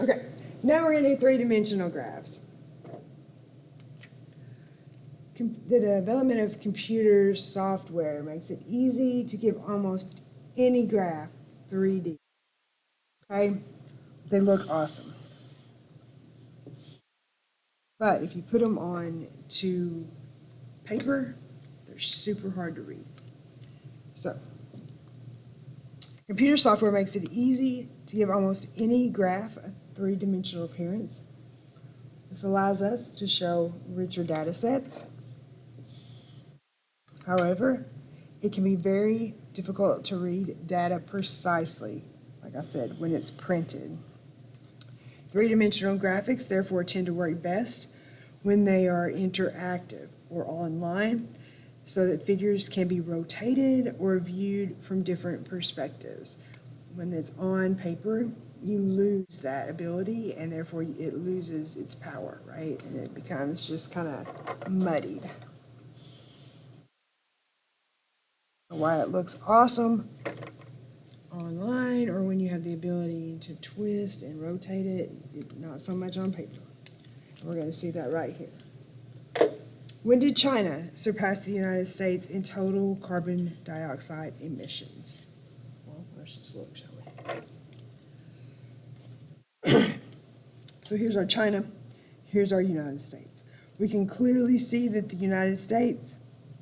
Okay, now we're going to do three-dimensional graphs. The development of computer software makes it easy to give almost any graph 3D. Okay, they look awesome. But if you put them on to paper, they're super hard to read. So, computer software makes it easy to give almost any graph a three-dimensional appearance. This allows us to show richer data sets. However, it can be very difficult to read data precisely, like I said, when it's printed. Three-dimensional graphics therefore tend to work best when they are interactive or online, so that figures can be rotated or viewed from different perspectives. When it's on paper, you lose that ability, and therefore it loses its power, right? And it becomes just kind of muddied. Why it looks awesome online, or when you have the ability to twist and rotate it, not so much on paper. We're going to see that right here. When did China surpass the United States in total carbon dioxide emissions? Well, let's just look, shall we? So here's our China, here's our United States. We can clearly see that the United States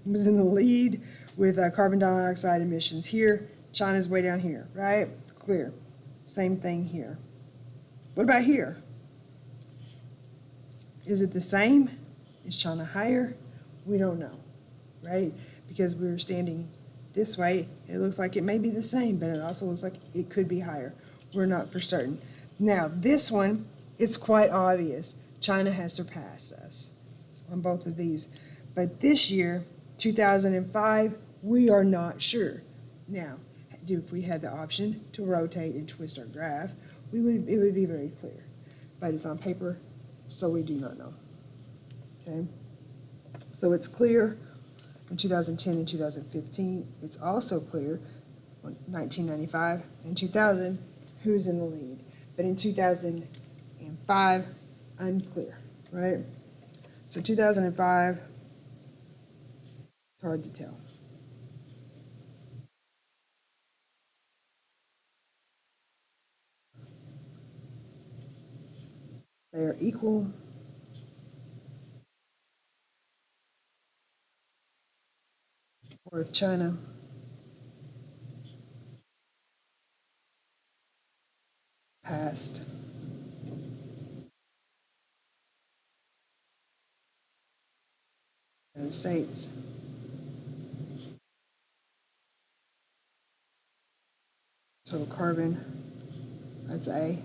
was in the lead with carbon dioxide emissions here. China's way down here, right? Clear. Same thing here. What about here? Is it the same? Is China higher? We don't know, right? Because we're standing this way, it looks like it may be the same, but it also looks like it could be higher. We're not for certain. Now, this one, it's quite obvious. China has surpassed us on both of these. But this year, 2005, we are not sure. Now, if we had the option to rotate and twist our graph, it would be very clear. But it's on paper, so we do not know. Okay? So it's clear in 2010 and 2015. It's also clear in 1995 and 2000 who's in the lead. But in 2005, unclear, right? So 2005, it's hard to tell. They are equal. Or if China passed the United States. Total carbon, that's A.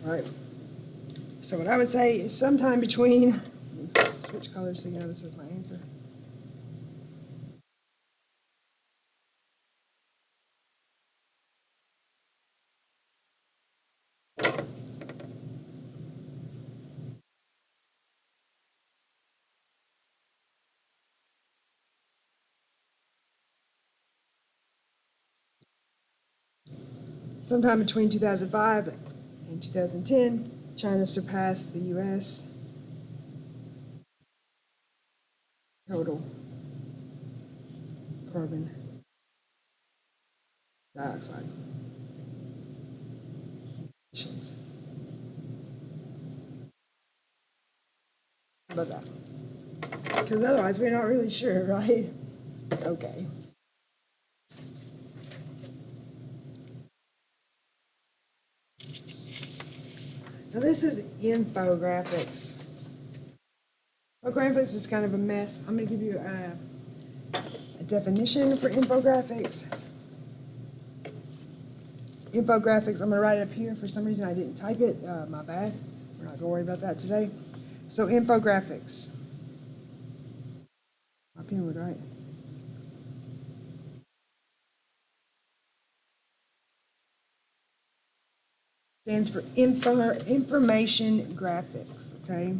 All right. So what I would say is sometime between, switch colors so you know this is my answer. Sometime between 2005 and 2010, China surpassed the U.S. total carbon dioxide emissions. How about that? Because otherwise we're not really sure, right? Okay. Now this is infographics. Infographics is kind of a mess. I'm going to give you a definition for infographics. Infographics, I'm going to write it up here. For some reason I didn't type it. My bad. We're not going to worry about that today. So infographics. My pen would write. Stands for information graphics, okay?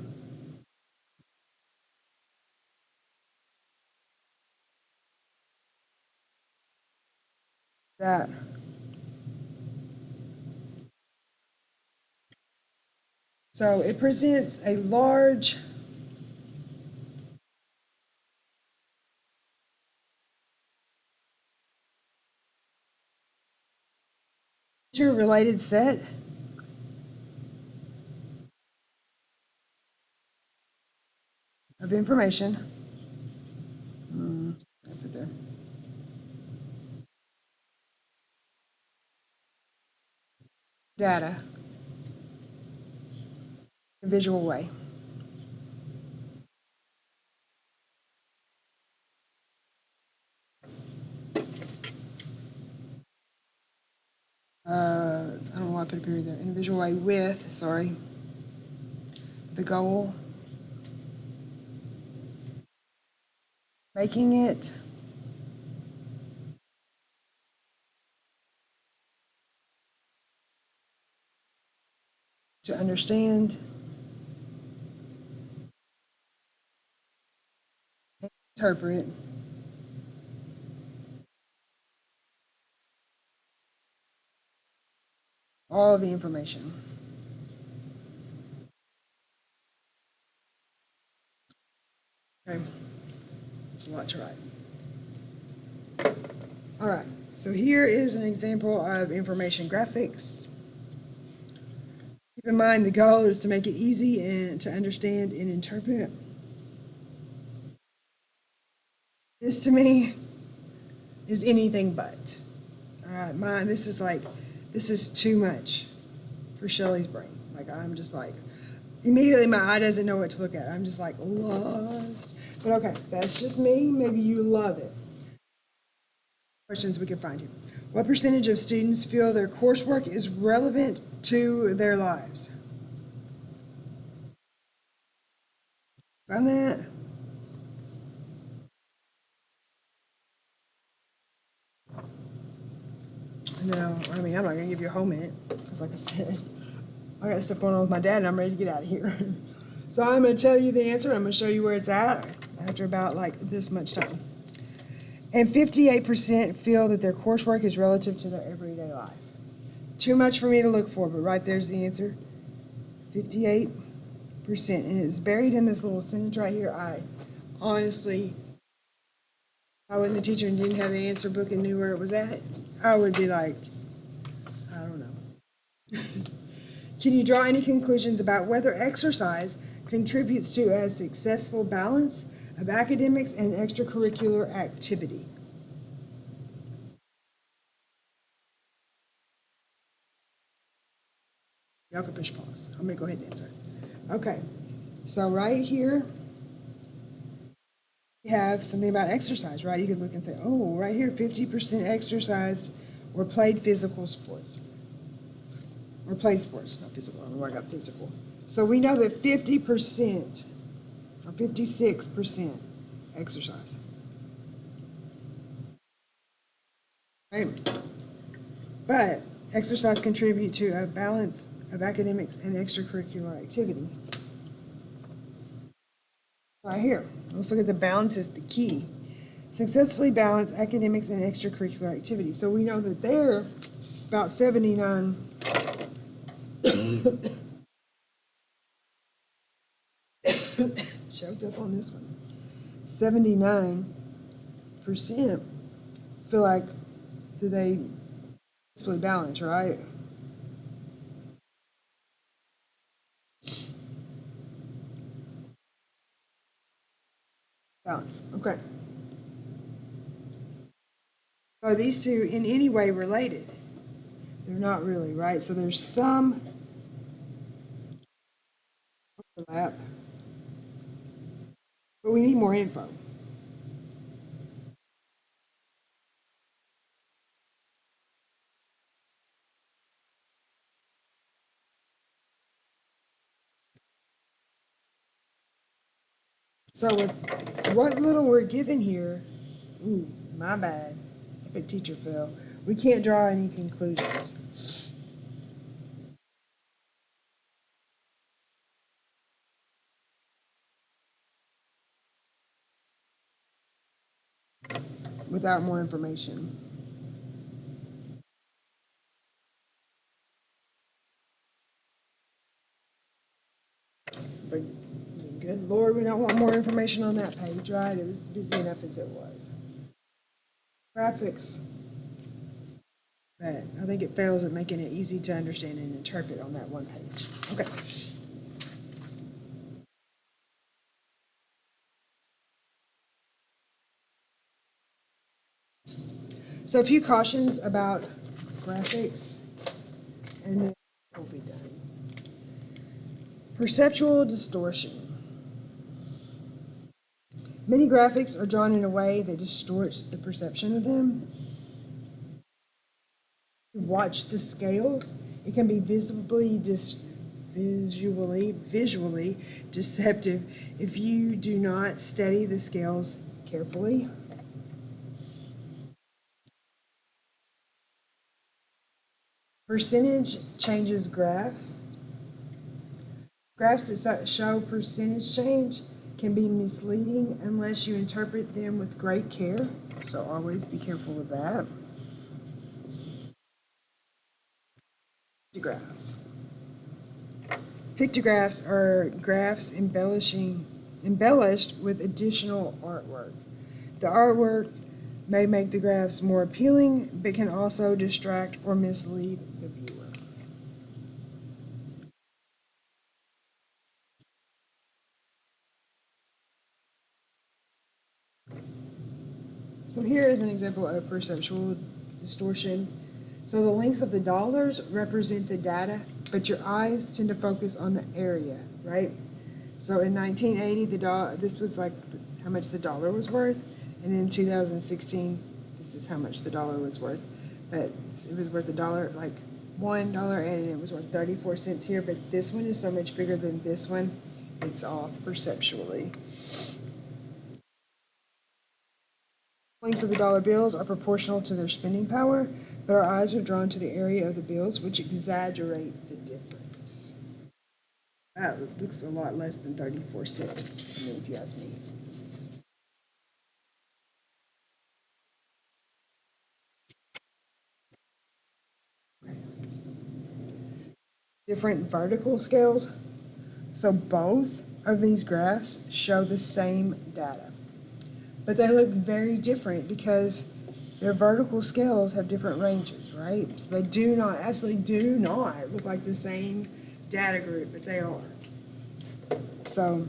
that. So it presents a large interrelated set of information. I put there. Data in a visual way. I don't know why I put a period there. In a visual way with, sorry, the goal, making it to understand, interpret all of the information. Okay, it's a lot to write. All right, so here is an example of information graphics. Keep in mind the goal is to make it easy and to understand and interpret. This to me is anything but. All right, mine, this is too much for Shelley's brain. Like, I'm just like, immediately my eye doesn't know what to look at. I'm just like lost. But okay, that's just me. Maybe you love it. Questions we can find here. What percentage of students feel their coursework is relevant to their lives? Found that? No, I mean, I'm not going to give you a whole minute because, like I said, I got stuff going on with my dad and I'm ready to get out of here. So I'm going to tell you the answer. I'm going to show you where it's at after about like this much time. And 58% feel that their coursework is relative to their everyday life. Too much for me to look for, but right there's the answer. 58%. And it's buried in this little sentence right here. Honestly, I wasn't the teacher and didn't have the answer book and knew where it was at, I would be like, I don't know. Can you draw any conclusions about whether exercise contributes to a successful balance of academics and extracurricular activity? Y'all can push pause. I'm going to go ahead and answer. Okay, so right here, we have something about exercise, right? You could look and say, oh, right here, 50% exercised or played physical sports. Or played sports, not physical. I don't know where I got physical. So we know that 50% or 56% exercise. Right? But exercise contributes to a balance of academics and extracurricular activity. Right here, let's look at the balance is the key. Successfully balance academics and extracurricular activities. So we know that they're about 79 choked up on this one. 79% feel like do they successfully balance, right? Balance. Okay. Are these two in any way related? They're not really, right? So there's some overlap, but we need more info. So with what little we're given here, ooh, my bad, if a teacher fell, we can't draw any conclusions. Without more information. But good Lord, we don't want more information on that page, right? It was busy enough as it was. Graphics. But I think it fails at making it easy to understand and interpret on that one page. Okay. So a few cautions about graphics, and then we'll be done. Perceptual distortion. Many graphics are drawn in a way that distorts the perception of them. Watch the scales. It can be visually deceptive if you do not study the scales carefully. Percentage changes graphs. Graphs that show percentage change can be misleading unless you interpret them with great care, so always be careful with that. Pictographs. Pictographs are graphs embellished with additional artwork. The artwork may make the graphs more appealing, but can also distract or mislead the viewer. So here is an example of perceptual distortion. So the lengths of the dollars represent the data, but your eyes tend to focus on the area, right? So in 1980, this was like how much the dollar was worth, and in 2016, this is how much the dollar was worth. But it was worth $1, like $1, and it was worth 34 cents here. But this one is so much bigger than this one; it's off perceptually. Lengths of the dollar bills are proportional to their spending power, but our eyes are drawn to the area of the bills, which exaggerate the difference. That looks a lot less than 34 cents, if you ask me. Different vertical scales. So both of these graphs show the same data, but they look very different because their vertical scales have different ranges, right? So they absolutely do not look like the same data group, but they are. So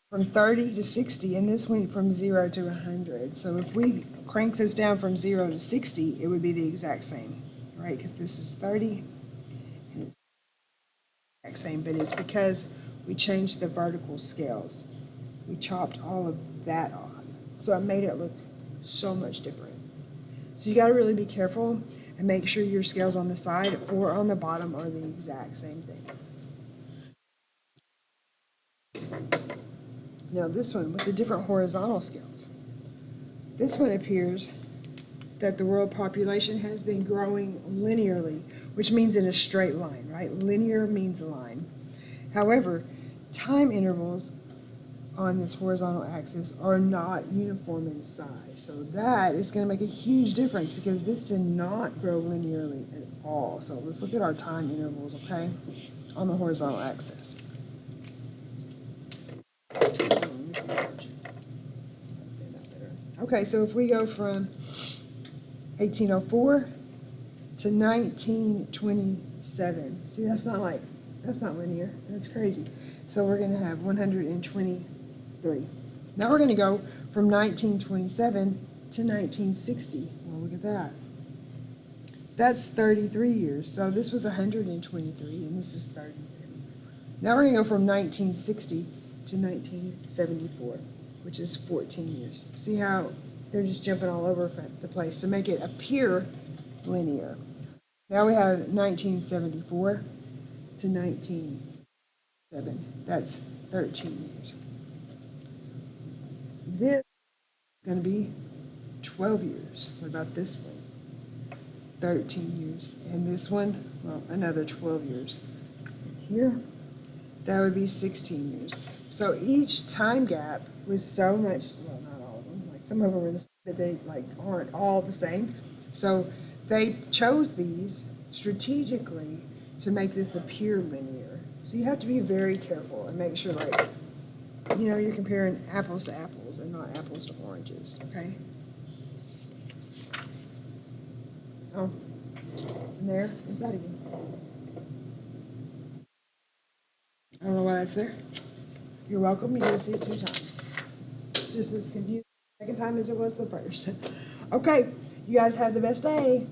from 30 to 60, and this went from 0 to 100. So if we crank this down from 0 to 60, it would be the exact same, right? Because this is 30, and it's the exact same, but it's because we changed the vertical scales. We chopped all of that off. So it made it look so much different. So you got to really be careful and make sure your scales on the side or on the bottom are the exact same thing. Now this one with the different horizontal scales. This one appears that the world population has been growing linearly, which means in a straight line, right? Linear means a line. However, time intervals on this horizontal axis are not uniform in size. So that is going to make a huge difference because this did not grow linearly at all. So let's look at our time intervals, okay, on the horizontal axis. Okay, so if we go from 1804 to 1927, see, that's not linear. That's crazy. So we're going to have 123. Now we're going to go from 1927 to 1960. Well, look at that. That's 33 years. So this was 123, and this is 33. Now we're going to go from 1960 to 1974, which is 14 years. See how they're just jumping all over the place to make it appear linear. Now we have 1974 to 1907. That's 13 years. This is going to be 12 years. What about this one? 13 years. And this one, well, another 12 years. Here, that would be 16 years. So each time gap was so much, well, not all of them, like some of them were the same, but they like aren't all the same. So they chose these strategically to make this appear linear. So you have to be very careful and make sure, like, you know, you're comparing apples to apples and not apples to oranges, okay? Oh, and there is that again. I don't know why that's there. You're welcome. You get to see it 2 times. It's just as confusing the second time as it was the first. Okay, you guys have the best day.